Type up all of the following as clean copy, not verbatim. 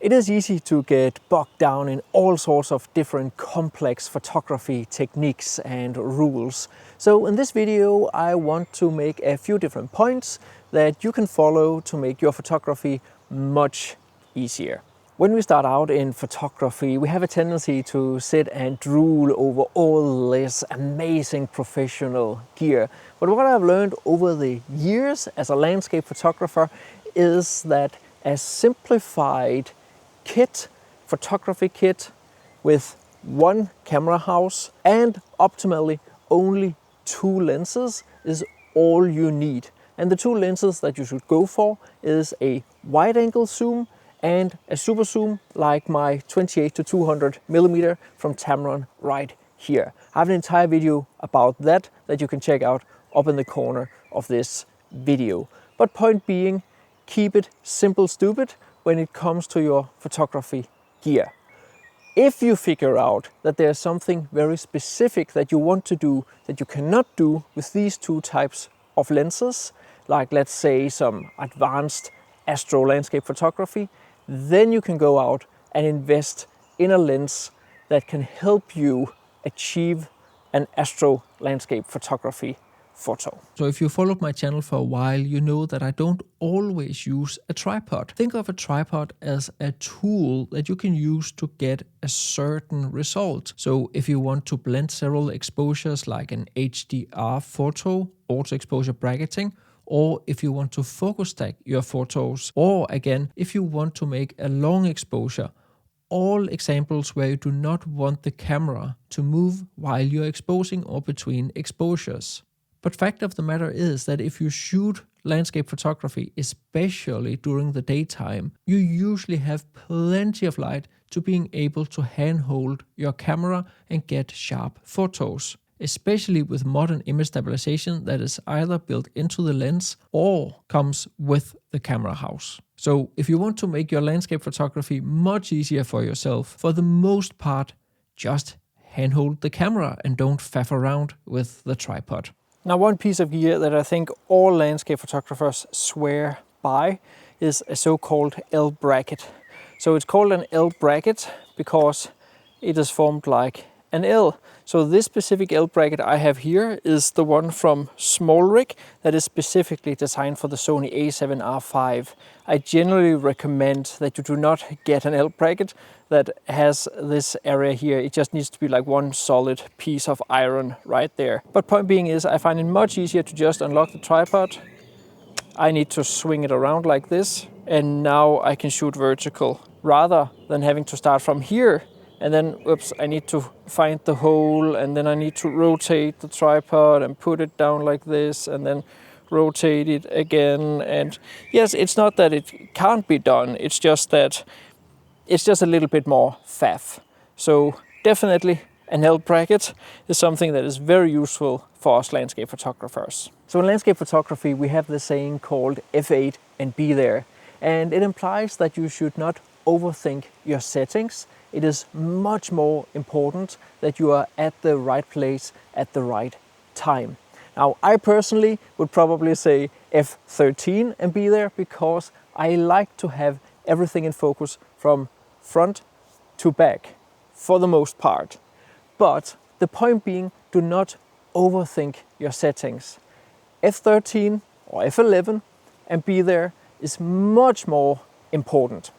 It is easy to get bogged down in all sorts of different complex photography techniques and rules. So in this video I want to make a few different points that you can follow to make your photography much easier. When we start out in photography, we have a tendency to sit and drool over all this amazing professional gear. But what I've learned over the years as a landscape photographer is that a simplified photography kit with one camera house and optimally only 2 lenses is all you need. And the 2 lenses that you should go for is a wide angle zoom and a super zoom like my 28 to 200 millimeter from Tamron right here. I have an entire video about that you can check out up in the corner of this video. But point being, keep it simple stupid when it comes to your photography gear. If you figure out that there's something very specific that you want to do that you cannot do with these 2 types of lenses, like let's say some advanced astro landscape photography, then you can go out and invest in a lens that can help you achieve an astro landscape photography photo. So if you followed my channel for a while, you know that I don't always use a tripod. Think of a tripod as a tool that you can use to get a certain result. So if you want to blend several exposures like an HDR photo, auto exposure bracketing, or if you want to focus stack your photos, or again, if you want to make a long exposure, all examples where you do not want the camera to move while you're exposing or between exposures. But fact of the matter is that if you shoot landscape photography, especially during the daytime, you usually have plenty of light to being able to handhold your camera and get sharp photos, especially with modern image stabilization that is either built into the lens or comes with the camera house. So if you want to make your landscape photography much easier for yourself, for the most part, just handhold the camera and don't faff around with the tripod. Now, one piece of gear that I think all landscape photographers swear by is a so-called L bracket. So it's called an L bracket because it is formed like an L. So this specific L bracket I have here is the one from SmallRig that is specifically designed for the Sony a7R5. I generally recommend that you do not get an L bracket that has this area here. It just needs to be like one solid piece of iron right there. But point being is I find it much easier to just unlock the tripod. I need to swing it around like this and now I can shoot vertical rather than having to start from here. And then, oops, I need to find the hole and then I need to rotate the tripod and put it down like this and then rotate it again. And yes, it's not that it can't be done. It's just that it's just a little bit more faff. So definitely an L bracket is something that is very useful for us landscape photographers. So in landscape photography, we have this saying called F8 and be there. And it implies that you should not overthink your settings. It is much more important that you are at the right place at the right time. Now, I personally would probably say F13 and be there because I like to have everything in focus from front to back for the most part. But the point being, do not overthink your settings. F13 or F11 and be there is much more important.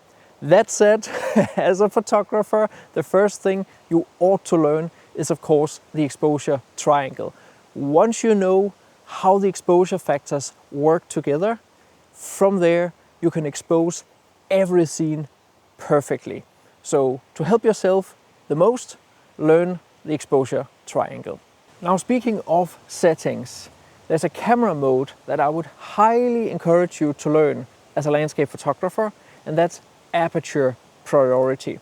That said, as a photographer, the first thing you ought to learn is of course the exposure triangle. Once you know how the exposure factors work together, from there you can expose every scene perfectly. So to help yourself the most, learn the exposure triangle. Now, speaking of settings, there's a camera mode that I would highly encourage you to learn as a landscape photographer, and that's Aperture priority.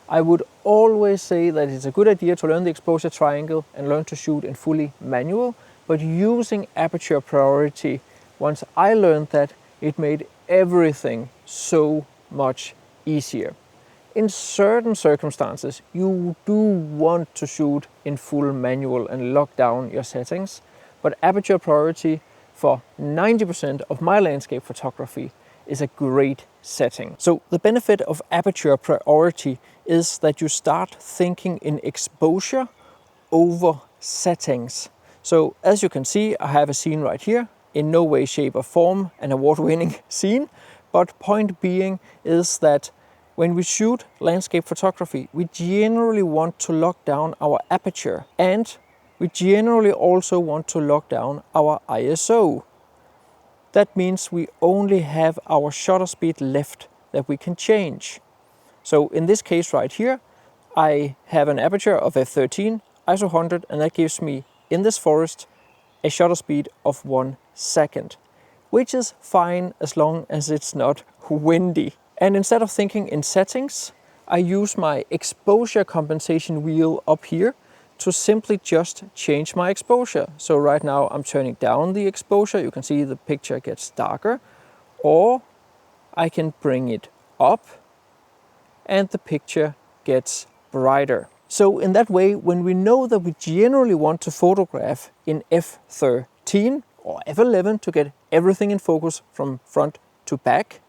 I would always say that it's a good idea to learn the exposure triangle and learn to shoot in fully manual, but using Aperture priority, once I learned that, it made everything so much easier. In certain circumstances, you do want to shoot in full manual and lock down your settings, but Aperture priority for 90% of my landscape photography is a great setting. So the benefit of aperture priority is that you start thinking in exposure over settings. So as you can see, I have a scene right here, in no way, shape or form an award-winning scene, but point being is that when we shoot landscape photography, we generally want to lock down our aperture, and we generally also want to lock down our ISO. That means we only have our shutter speed left that we can change. So in this case right here, I have an aperture of f13, ISO 100, and that gives me, in this forest, a shutter speed of 1 second, which is fine as long as it's not windy. And instead of thinking in settings, I use my exposure compensation wheel up here to simply just change my exposure. So right now I'm turning down the exposure. You can see the picture gets darker, or I can bring it up and the picture gets brighter. So in that way, when we know that we generally want to photograph in f13 or f11 to get everything in focus from front to back,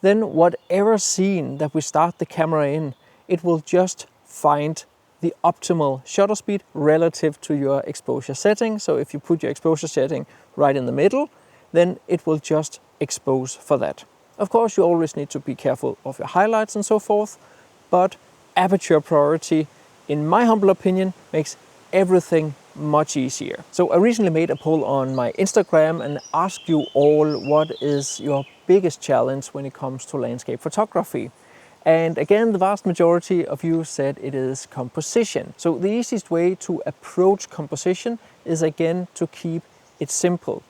then whatever scene that we start the camera in, it will just find the optimal shutter speed relative to your exposure setting. So if you put your exposure setting right in the middle, then it will just expose for that. Of course, you always need to be careful of your highlights and so forth, but aperture priority, in my humble opinion, makes everything much easier. So I recently made a poll on my Instagram and asked you all what is your biggest challenge when it comes to landscape photography. And again, the vast majority of you said it is composition. So the easiest way to approach composition is again to keep it simple.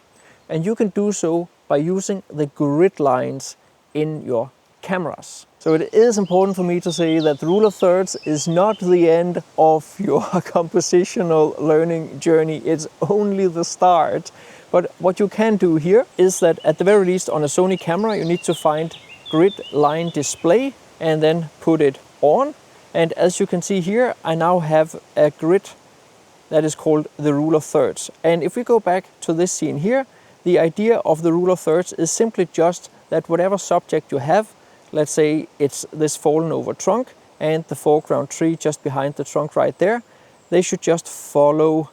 And you can do so by using the grid lines in your cameras. So it is important for me to say that the rule of thirds is not the end of your compositional learning journey. It's only the start. But what you can do here is that at the very least on a Sony camera, you need to find grid line display and then put it on. And as you can see here, I now have a grid that is called the rule of thirds. And if we go back to this scene here, the idea of the rule of thirds is simply just that whatever subject you have, let's say it's this fallen over trunk and the foreground tree just behind the trunk right there, they should just follow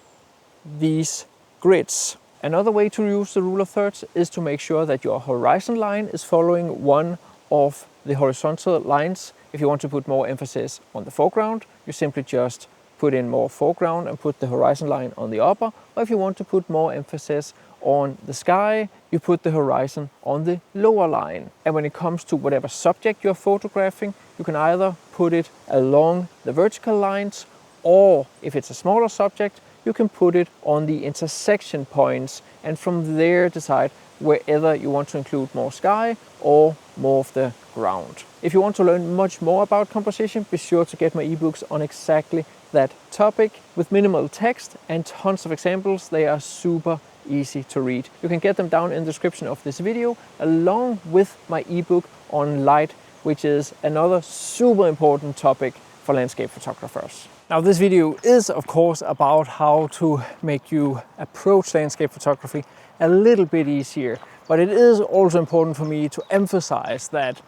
these grids. Another way to use the rule of thirds is to make sure that your horizon line is following one of the horizontal lines. If you want to put more emphasis on the foreground, you simply just put in more foreground and put the horizon line on the upper. Or if you want to put more emphasis on the sky, you put the horizon on the lower line. And when it comes to whatever subject you're photographing, you can either put it along the vertical lines, or if it's a smaller subject, you can put it on the intersection points, and from there decide whether you want to include more sky or more of the ground. If you want to learn much more about composition, be sure to get my ebooks on exactly that topic with minimal text and tons of examples. They are super easy to read. You can get them down in the description of this video, along with my ebook on light, which is another super important topic for landscape photographers. Now this video is of course about how to make you approach landscape photography a little bit easier, but it is also important for me to emphasize that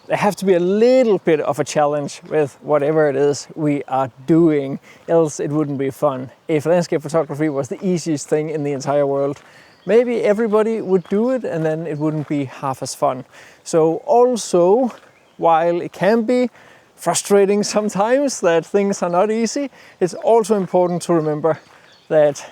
there have to be a little bit of a challenge with whatever it is we are doing, else it wouldn't be fun. If landscape photography was the easiest thing in the entire world, maybe everybody would do it and then it wouldn't be half as fun. So also, while it can be frustrating sometimes that things are not easy, it's also important to remember that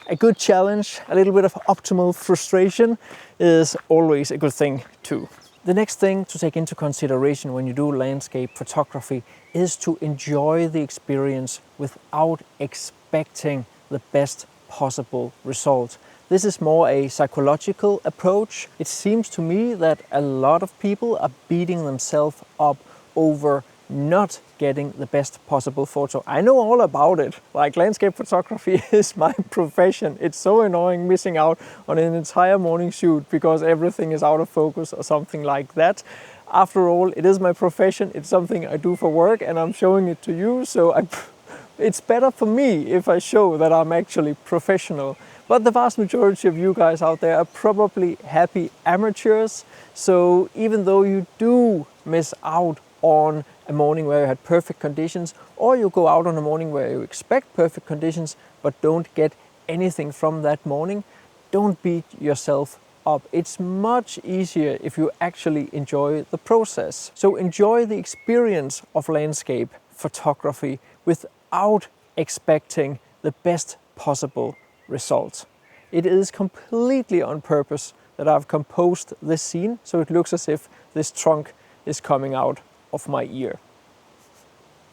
a good challenge, a little bit of optimal frustration is always a good thing too. The next thing to take into consideration when you do landscape photography is to enjoy the experience without expecting the best possible result. This is more a psychological approach. It seems to me that a lot of people are beating themselves up over not getting the best possible photo. I know all about it. Like, landscape photography is my profession. It's so annoying missing out on an entire morning shoot because everything is out of focus or something like that. After all, it is my profession. It's something I do for work and I'm showing it to you. So I It's better for me if I show that I'm actually professional. But the vast majority of you guys out there are probably happy amateurs. So even though you do miss out on a morning where you had perfect conditions, or you go out on a morning where you expect perfect conditions but don't get anything from that morning, don't beat yourself up. It's much easier if you actually enjoy the process. So enjoy the experience of landscape photography without expecting the best possible result. It is completely on purpose that I've composed this scene so it looks as if this trunk is coming out of my ear.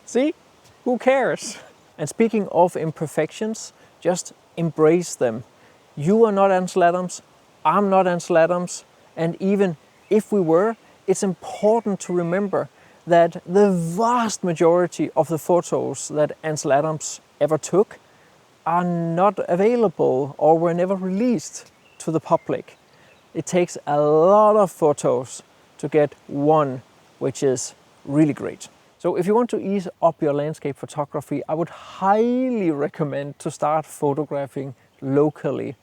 See? Who cares? And speaking of imperfections, just embrace them. You are not Ansel Adams, I'm not Ansel Adams, and even if we were, it's important to remember that the vast majority of the photos that Ansel Adams ever took are not available or were never released to the public. It takes a lot of photos to get one which is really great. So if you want to ease up your landscape photography, I would highly recommend to start photographing locally.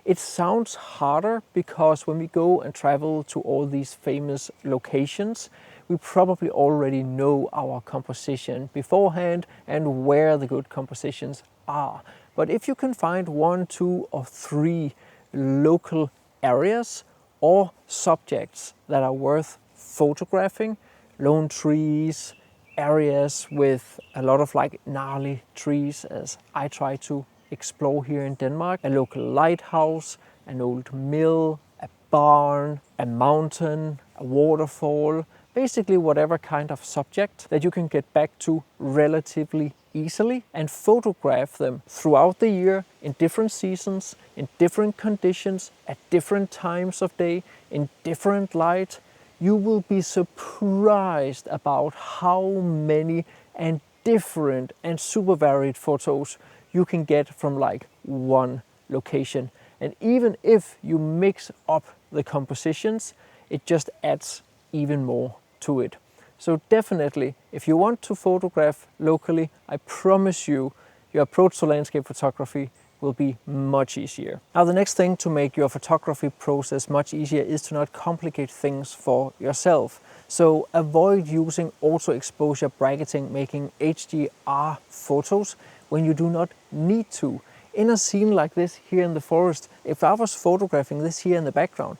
It sounds harder because when we go and travel to all these famous locations, we probably already know our composition beforehand and where the good compositions are. But if you can find 1, 2 or 3 local areas or subjects that are worth photographing, lone trees, areas with a lot of like gnarly trees as I try to explore here in Denmark, a local lighthouse, an old mill, a barn, a mountain, a waterfall, basically whatever kind of subject that you can get back to relatively easily and photograph them throughout the year in different seasons, in different conditions, at different times of day, in different light. You will be surprised about how many and different and super varied photos you can get from like one location. And even if you mix up the compositions, it just adds even more to it. So definitely, if you want to photograph locally, I promise you, your approach to landscape photography will be much easier. Now, the next thing to make your photography process much easier is to not complicate things for yourself. So avoid using auto exposure bracketing, making HDR photos when you do not need to. In a scene like this here in the forest, if I was photographing this here in the background,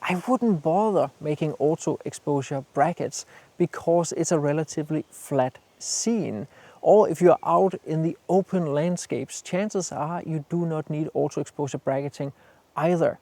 I wouldn't bother making auto exposure brackets because it's a relatively flat scene. Or if you're out in the open landscapes, chances are you do not need auto exposure bracketing either.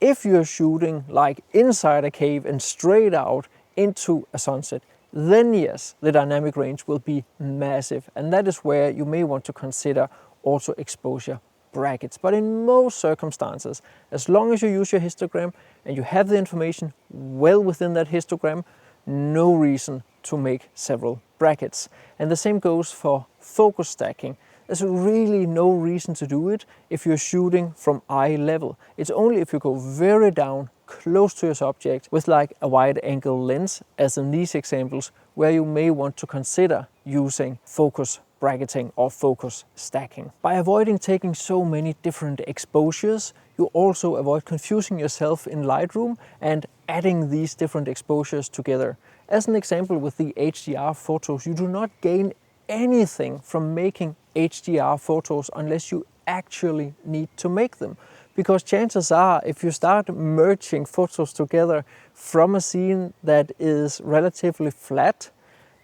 If you're shooting like inside a cave and straight out into a sunset, then yes, the dynamic range will be massive. And that is where you may want to consider auto exposure brackets. But in most circumstances, as long as you use your histogram and you have the information well within that histogram, no reason to make several brackets. And the same goes for focus stacking. There's really no reason to do it if you're shooting from eye level. It's only if you go very down, close to your subject with like a wide angle lens, as in these examples, where you may want to consider using focus bracketing or focus stacking. By avoiding taking so many different exposures, you also avoid confusing yourself in Lightroom and adding these different exposures together. As an example with the HDR photos, you do not gain anything from making HDR photos unless you actually need to make them. Because chances are, if you start merging photos together from a scene that is relatively flat,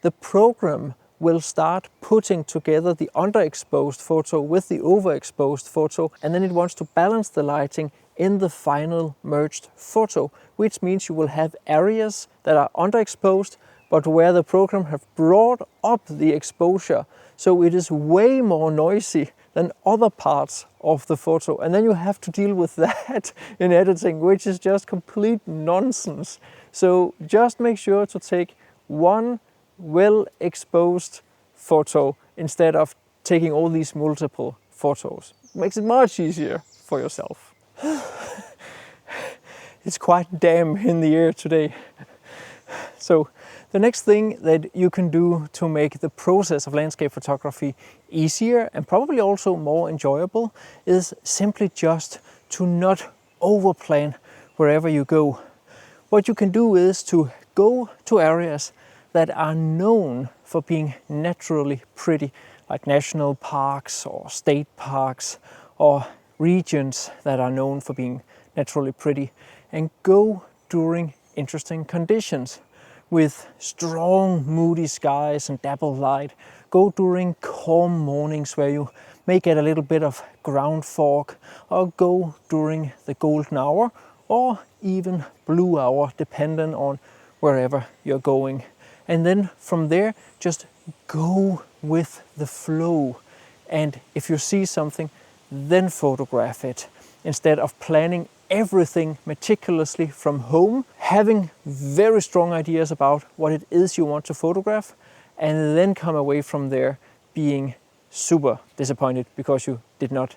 the program will start putting together the underexposed photo with the overexposed photo, and then it wants to balance the lighting in the final merged photo, which means you will have areas that are underexposed, but where the program have brought up the exposure, so it is way more noisy than other parts of the photo. And then you have to deal with that in editing, which is just complete nonsense. So just make sure to take one well-exposed photo instead of taking all these multiple photos. It makes it much easier for yourself. It's quite damp in the air today. So The next thing that you can do to make the process of landscape photography easier and probably also more enjoyable is simply just to not overplan wherever you go. What you can do is to go to areas that are known for being naturally pretty, like national parks or state parks or regions that are known for being naturally pretty, and go during interesting conditions with strong moody skies and dappled light. Go during calm mornings where you may get a little bit of ground fog, or go during the golden hour or even blue hour, depending on wherever you're going. And then from there, just go with the flow. And if you see something, then photograph it, instead of planning everything meticulously from home, having very strong ideas about what it is you want to photograph, and then come away from there being super disappointed because you did not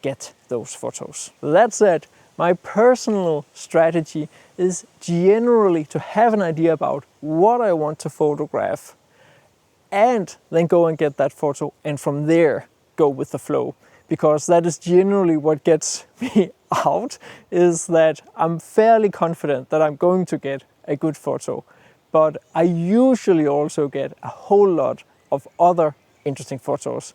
get those photos. That said, my personal strategy is generally to have an idea about what I want to photograph and then go and get that photo, and from there go with the flow. Because that is generally what gets me out, is that I'm fairly confident that I'm going to get a good photo. But I usually also get a whole lot of other interesting photos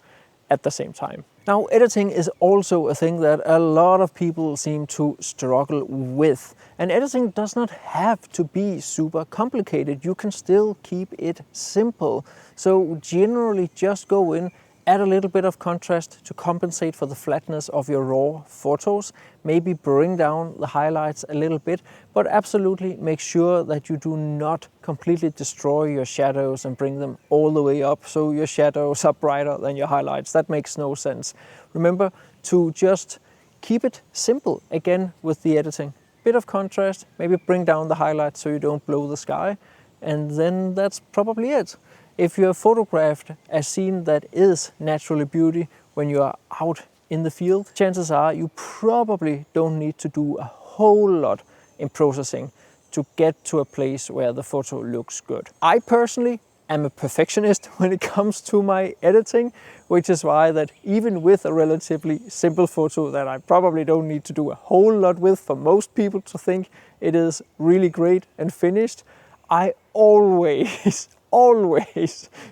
at the same time. Now, editing is also a thing that a lot of people seem to struggle with. And editing does not have to be super complicated. You can still keep it simple. So generally just go in, add a little bit of contrast to compensate for the flatness of your raw photos. Maybe bring down the highlights a little bit, but absolutely make sure that you do not completely destroy your shadows and bring them all the way up so your shadows are brighter than your highlights. That makes no sense. Remember to just keep it simple again with the editing. Bit of contrast, maybe bring down the highlights so you don't blow the sky, and then that's probably it. If you have photographed a scene that is naturally beauty when you are out in the field, chances are you probably don't need to do a whole lot in processing to get to a place where the photo looks good. I personally am a perfectionist when it comes to my editing, which is why that even with a relatively simple photo that I probably don't need to do a whole lot with for most people to think it is really great and finished, I always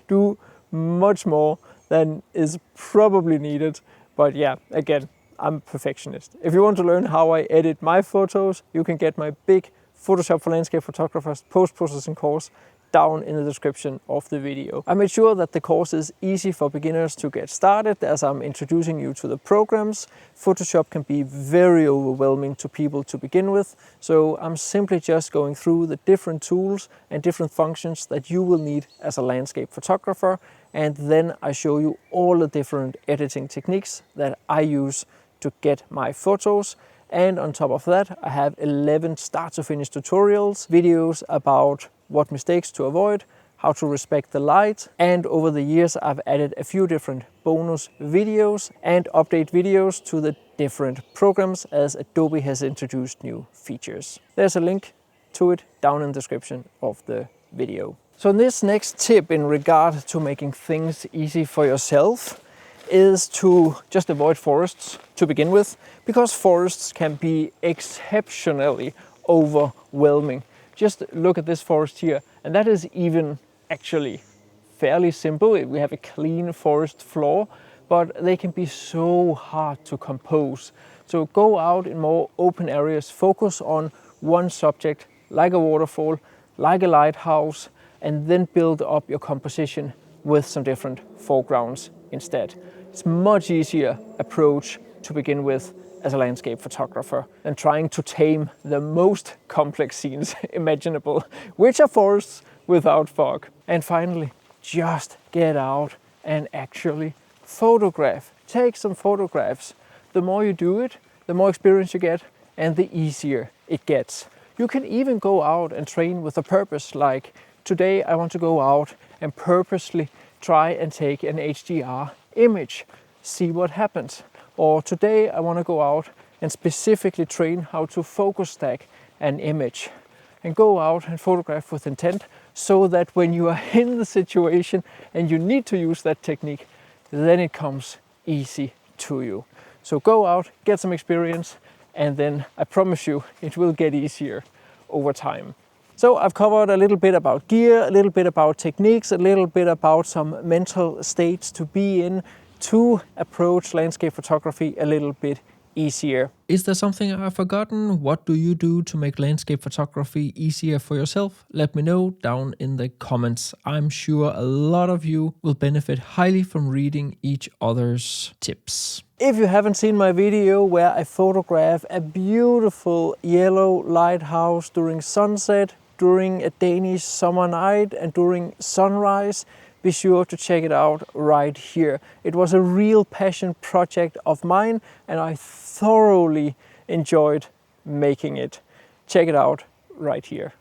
do much more than is probably needed. But yeah, again, I'm a perfectionist. If you want to learn how I edit my photos, you can get my big Photoshop for Landscape Photographers post-processing course down in the description of the video. I made sure that the course is easy for beginners to get started as I'm introducing you to the programs. Photoshop can be very overwhelming to people to begin with, so I'm simply just going through the different tools and different functions that you will need as a landscape photographer, and then I show you all the different editing techniques that I use to get my photos. And on top of that, I have 11 start to finish tutorials, videos about what mistakes to avoid, how to respect the light, and over the years I've added a few different bonus videos and update videos to the different programs as Adobe has introduced new features. There's a link to it down in the description of the video. So this next tip in regard to making things easy for yourself is to just avoid forests to begin with, because forests can be exceptionally overwhelming. Just look at this forest here, and that is even actually fairly simple. We have a clean forest floor, but they can be so hard to compose. So go out in more open areas, focus on one subject, like a waterfall, like a lighthouse, and then build up your composition with some different foregrounds instead. It's much easier approach to begin with as a landscape photographer than trying to tame the most complex scenes imaginable, which are forests without fog. And finally, just get out and actually photograph. Take some photographs. The more you do it, the more experience you get and the easier it gets. You can even go out and train with a purpose, like today I want to go out and purposely try and take an HDR image, see what happens. Or today I want to go out and specifically train how to focus stack an image, and go out and photograph with intent so that when you are in the situation and you need to use that technique, then it comes easy to you. So go out, get some experience, and then I promise you it will get easier over time. So I've covered a little bit about gear, a little bit about techniques, a little bit about some mental states to be in to approach landscape photography a little bit easier. Is there something I've forgotten? What do you do to make landscape photography easier for yourself? Let me know down in the comments. I'm sure a lot of you will benefit highly from reading each other's tips. If you haven't seen my video where I photograph a beautiful yellow lighthouse during sunset, during a Danish summer night and during sunrise, be sure to check it out right here. It was a real passion project of mine and I thoroughly enjoyed making it. Check it out right here.